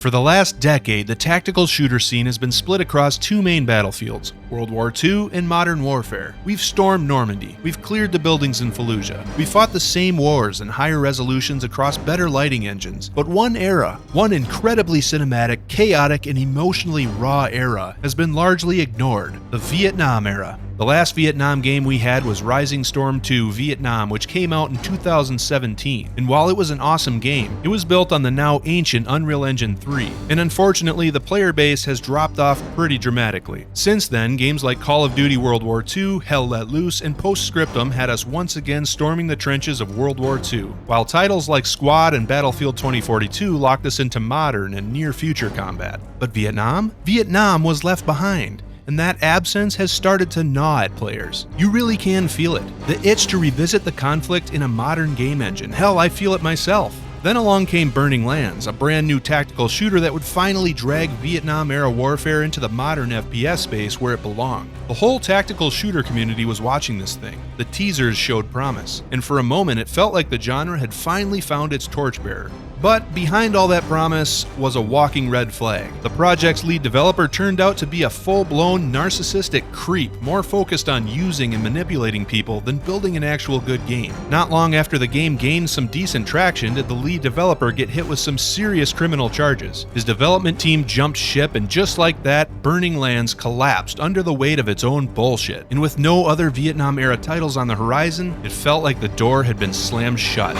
For the last decade, the tactical shooter scene has been split across two main battlefields, World War II and modern warfare. We've stormed Normandy, we've cleared the buildings in Fallujah, we fought the same wars in higher resolutions across better lighting engines. But one era, one incredibly cinematic, chaotic, and emotionally raw era, has been largely ignored: the Vietnam era. The last Vietnam game we had was Rising Storm 2 Vietnam, which came out in 2017. And while it was an awesome game, it was built on the now ancient Unreal Engine 3. And unfortunately, the player base has dropped off pretty dramatically. Since then, games like Call of Duty World War II, Hell Let Loose, and Postscriptum had us once again storming the trenches of World War II, while titles like Squad and Battlefield 2042 locked us into modern and near-future combat. But Vietnam? Vietnam was left behind. And that absence has started to gnaw at players. You really can feel it. The itch to revisit the conflict in a modern game engine. Hell, I feel it myself. Then along came Burning Lands, a brand new tactical shooter that would finally drag Vietnam-era warfare into the modern FPS space where it belonged. The whole tactical shooter community was watching this thing. The teasers showed promise, and for a moment it felt like the genre had finally found its torchbearer. But behind all that promise was a walking red flag. The project's lead developer turned out to be a full-blown narcissistic creep, more focused on using and manipulating people than building an actual good game. Not long after the game gained some decent traction did the lead developer get hit with some serious criminal charges. His development team jumped ship, and just like that, Burning Lands collapsed under the weight of its own bullshit. And with no other Vietnam-era titles on the horizon, it felt like the door had been slammed shut.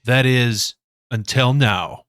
That is, until now.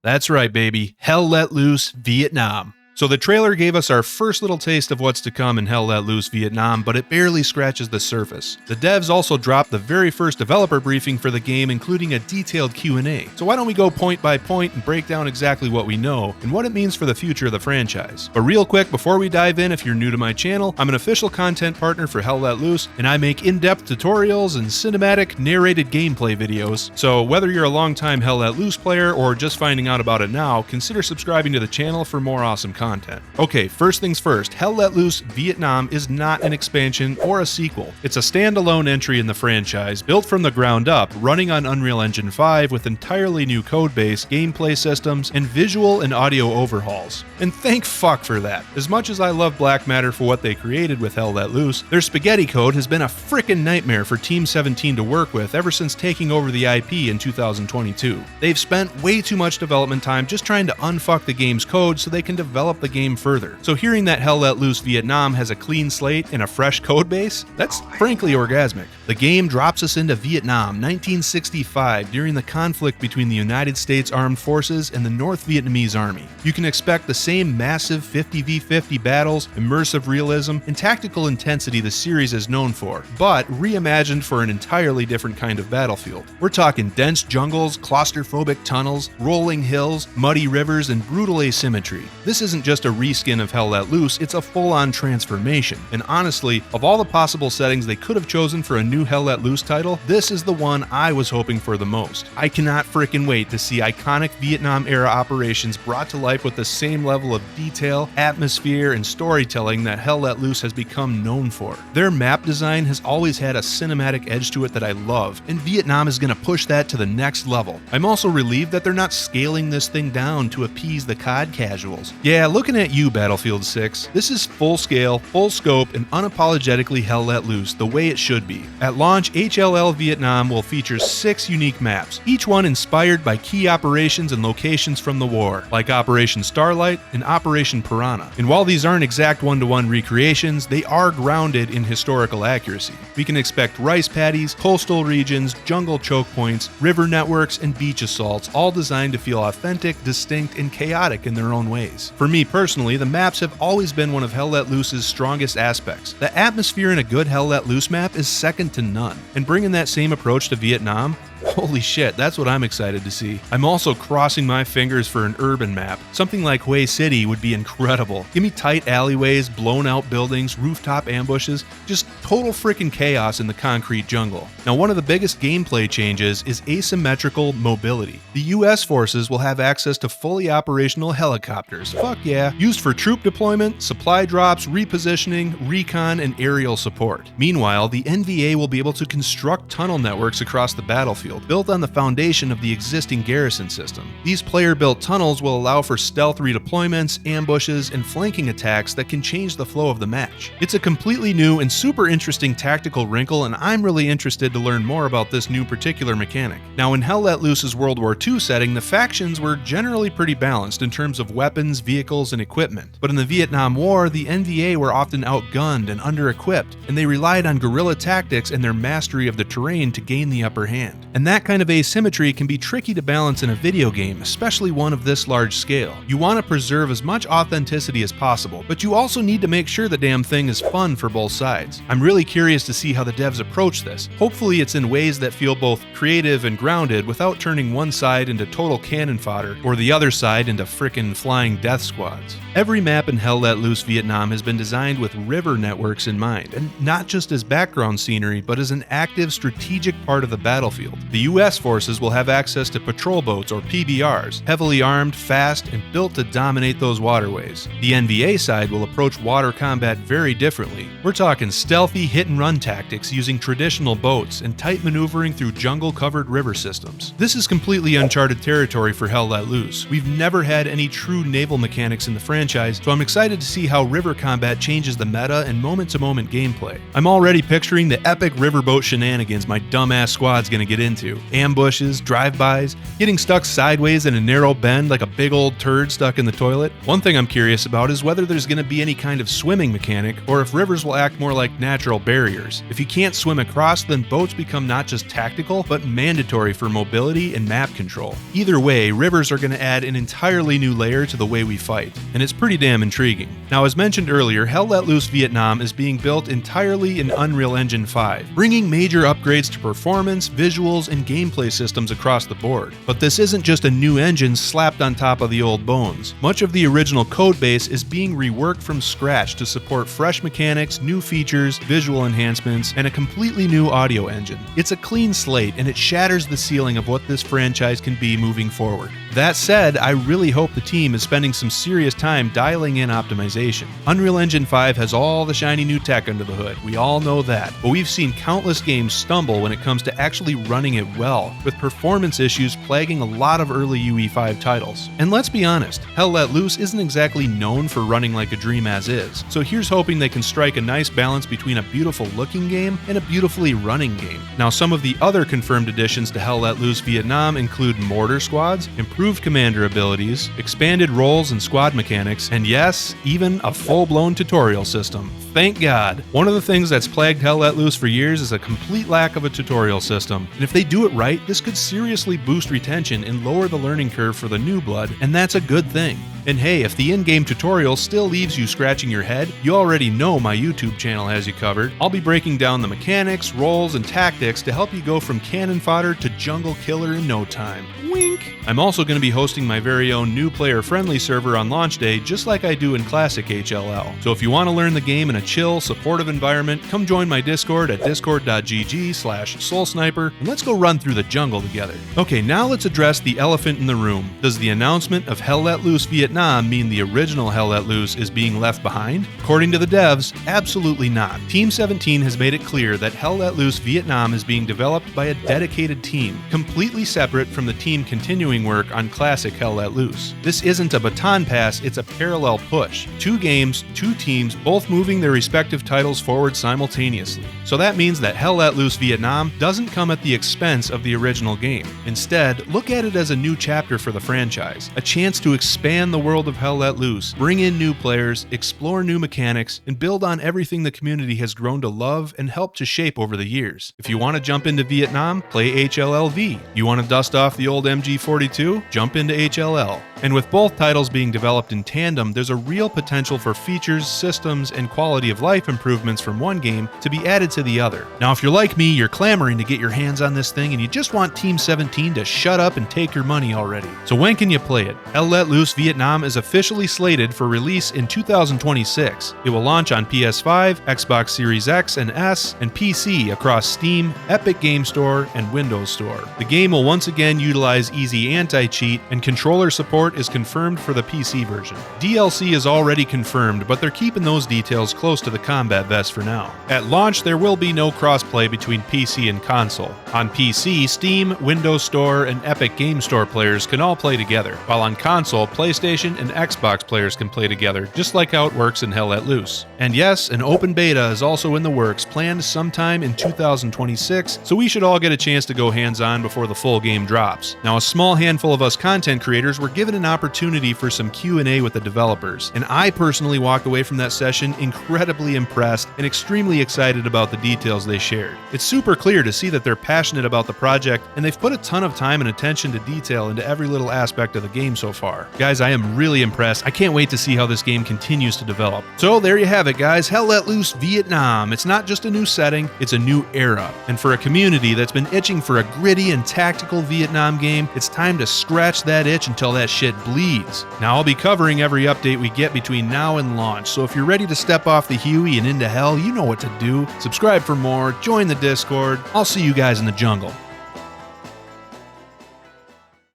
That's right, baby. Hell Let Loose Vietnam. So the trailer gave us our first little taste of what's to come in Hell Let Loose Vietnam, but it barely scratches the surface. The devs also dropped the very first developer briefing for the game, including a detailed Q&A. So why don't we go point by point and break down exactly what we know and what it means for the future of the franchise. But real quick, before we dive in, if you're new to my channel, I'm an official content partner for Hell Let Loose, and I make in-depth tutorials and cinematic narrated gameplay videos. So whether you're a longtime Hell Let Loose player or just finding out about it now, consider subscribing to the channel for more awesome content. Okay, first things first, Hell Let Loose Vietnam is not an expansion or a sequel. It's a standalone entry in the franchise, built from the ground up, running on Unreal Engine 5 with entirely new codebase, gameplay systems, and visual and audio overhauls. And thank fuck for that. As much as I love Black Matter for what they created with Hell Let Loose, their spaghetti code has been a frickin' nightmare for Team 17 to work with ever since taking over the IP in 2022. They've spent way too much development time just trying to unfuck the game's code so they can develop the game further. So hearing that Hell Let Loose Vietnam has a clean slate and a fresh codebase, that's frankly orgasmic. The game drops us into Vietnam, 1965, during the conflict between the United States Armed Forces and the North Vietnamese Army. You can expect the same massive 50v50 battles, immersive realism, and tactical intensity the series is known for, but reimagined for an entirely different kind of battlefield. We're talking dense jungles, claustrophobic tunnels, rolling hills, muddy rivers, and brutal asymmetry. This isn't isn't just a reskin of Hell Let Loose, it's a full-on transformation. And honestly, of all the possible settings they could have chosen for a new Hell Let Loose title, this is the one I was hoping for the most. I cannot frickin' wait to see iconic Vietnam-era operations brought to life with the same level of detail, atmosphere, and storytelling that Hell Let Loose has become known for. Their map design has always had a cinematic edge to it that I love, and Vietnam is going to push that to the next level. I'm also relieved that they're not scaling this thing down to appease the COD casuals. Yeah, looking at you, Battlefield 6, this is full scale, full scope, and unapologetically Hell Let Loose the way it should be. At launch, HLL Vietnam will feature 6 unique maps, each one inspired by key operations and locations from the war, like Operation Starlight and Operation Piranha. And while these aren't exact one-to-one recreations, they are grounded in historical accuracy. We can expect rice paddies, coastal regions, jungle choke points, river networks, and beach assaults, all designed to feel authentic, distinct, and chaotic in their own ways. For me personally, the maps have always been one of Hell Let Loose's strongest aspects. The atmosphere in a good Hell Let Loose map is second to none, and bringing that same approach to Vietnam, holy shit, that's what I'm excited to see. I'm also crossing my fingers for an urban map. Something like Hue City would be incredible. Give me tight alleyways, blown out buildings, rooftop ambushes, just total freaking chaos in the concrete jungle. Now, one of the biggest gameplay changes is asymmetrical mobility. The US forces will have access to fully operational helicopters, fuck yeah, used for troop deployment, supply drops, repositioning, recon, and aerial support. Meanwhile, the NVA will be able to construct tunnel networks across the battlefield, built on the foundation of the existing garrison system. These player-built tunnels will allow for stealth redeployments, ambushes, and flanking attacks that can change the flow of the match. It's a completely new and super interesting tactical wrinkle, and I'm really interested to learn more about this new particular mechanic. Now, in Hell Let Loose's World War II setting, the factions were generally pretty balanced in terms of weapons, vehicles, and equipment. But in the Vietnam War, the NVA were often outgunned and under-equipped, and they relied on guerrilla tactics and their mastery of the terrain to gain the upper hand. And that kind of asymmetry can be tricky to balance in a video game, especially one of this large scale. You want to preserve as much authenticity as possible, but you also need to make sure the damn thing is fun for both sides. I'm really curious to see how the devs approach this. Hopefully it's in ways that feel both creative and grounded without turning one side into total cannon fodder or the other side into frickin' flying death squads. Every map in Hell Let Loose Vietnam has been designed with river networks in mind, and not just as background scenery, but as an active strategic part of the battlefield. The US forces will have access to patrol boats or PBRs, heavily armed, fast, and built to dominate those waterways. The NVA side will approach water combat very differently. We're talking stealthy hit-and-run tactics using traditional boats and tight maneuvering through jungle-covered river systems. This is completely uncharted territory for Hell Let Loose. We've never had any true naval mechanics in the franchise, so I'm excited to see how river combat changes the meta and moment-to-moment gameplay. I'm already picturing the epic riverboat shenanigans my dumbass squad's gonna get into. Ambushes, drive-bys, getting stuck sideways in a narrow bend like a big old turd stuck in the toilet. One thing I'm curious about is whether there's going to be any kind of swimming mechanic, or if rivers will act more like natural barriers. If you can't swim across, then boats become not just tactical, but mandatory for mobility and map control. Either way, rivers are going to add an entirely new layer to the way we fight, and it's pretty damn intriguing. Now, as mentioned earlier, Hell Let Loose Vietnam is being built entirely in Unreal Engine 5, bringing major upgrades to performance, visuals, and gameplay systems across the board. But this isn't just a new engine slapped on top of the old bones. Much of the original codebase is being reworked from scratch to support fresh mechanics, new features, visual enhancements, and a completely new audio engine. It's a clean slate, and it shatters the ceiling of what this franchise can be moving forward. That said, I really hope the team is spending some serious time dialing in optimization. Unreal Engine 5 has all the shiny new tech under the hood, we all know that, but we've seen countless games stumble when it comes to actually running it well, with performance issues plaguing a lot of early UE5 titles. And let's be honest, Hell Let Loose isn't exactly known for running like a dream as is, so here's hoping they can strike a nice balance between a beautiful looking game and a beautifully running game. Now, some of the other confirmed additions to Hell Let Loose Vietnam include mortar squads, improved commander abilities, expanded roles and squad mechanics, and yes, even a full-blown tutorial system. Thank God. One of the things that's plagued Hell Let Loose for years is a complete lack of a tutorial system, and if they do it right, this could seriously boost retention and lower the learning curve for the new blood, and that's a good thing. And hey, if the in-game tutorial still leaves you scratching your head, you already know my YouTube channel has you covered. I'll be breaking down the mechanics, roles, and tactics to help you go from cannon fodder to jungle killer in no time. Wink! I'm also going going to be hosting my very own new player-friendly server on launch day, just like I do in classic HLL. So if you want to learn the game in a chill, supportive environment, come join my Discord at discord.gg/SoulSniper, and let's go run through the jungle together. Okay, now let's address the elephant in the room. Does the announcement of Hell Let Loose Vietnam mean the original Hell Let Loose is being left behind? According to the devs, absolutely not. Team 17 has made it clear that Hell Let Loose Vietnam is being developed by a dedicated team, completely separate from the team continuing work on classic Hell Let Loose. This isn't a baton pass, it's a parallel push. 2 games, 2 teams, both moving their respective titles forward simultaneously. So that means that Hell Let Loose Vietnam doesn't come at the expense of the original game. Instead, look at it as a new chapter for the franchise, a chance to expand the world of Hell Let Loose, bring in new players, explore new mechanics, and build on everything the community has grown to love and help to shape over the years. If you want to jump into Vietnam, play hllv. You want to dust off the old MG42? Jump into HLL. And with both titles being developed in tandem, there's a real potential for features, systems, and quality of life improvements from one game to be added to the other. Now, if you're like me, you're clamoring to get your hands on this thing and you just want Team 17 to shut up and take your money already. So when can you play it? Hell Let Loose Vietnam is officially slated for release in 2026. It will launch on PS5, Xbox Series X and S, and PC across Steam, Epic Game Store, and Windows Store. The game will once again utilize easy anti-cheat, and controller support is confirmed for the PC version. DLC is already confirmed, but they're keeping those details close to the combat vest for now. At launch, there will be no crossplay between PC and console. On PC, Steam, Windows Store, and Epic Game Store players can all play together, while on console, PlayStation and Xbox players can play together, just like how it works in Hell Let Loose. And yes, an open beta is also in the works, planned sometime in 2026, so we should all get a chance to go hands-on before the full game drops. Now, a small handful of us content creators were given an opportunity for some Q&A with the developers, and I personally walked away from that session incredibly impressed and extremely excited about the details they shared. It's super clear to see that they're passionate about the project, and they've put a ton of time and attention to detail into every little aspect of the game so far. Guys, I am really impressed. I can't wait to see how this game continues to develop. So there you have it, guys. Hell Let Loose Vietnam. It's not just a new setting, it's a new era. And for a community that's been itching for a gritty and tactical Vietnam game, it's time to scratch that itch until that shit bleeds. Now, I'll be covering every update we get between now and launch, so if you're ready to step off the Huey and into hell, you know what to do. Subscribe for more, join the Discord. I'll see you guys in the jungle.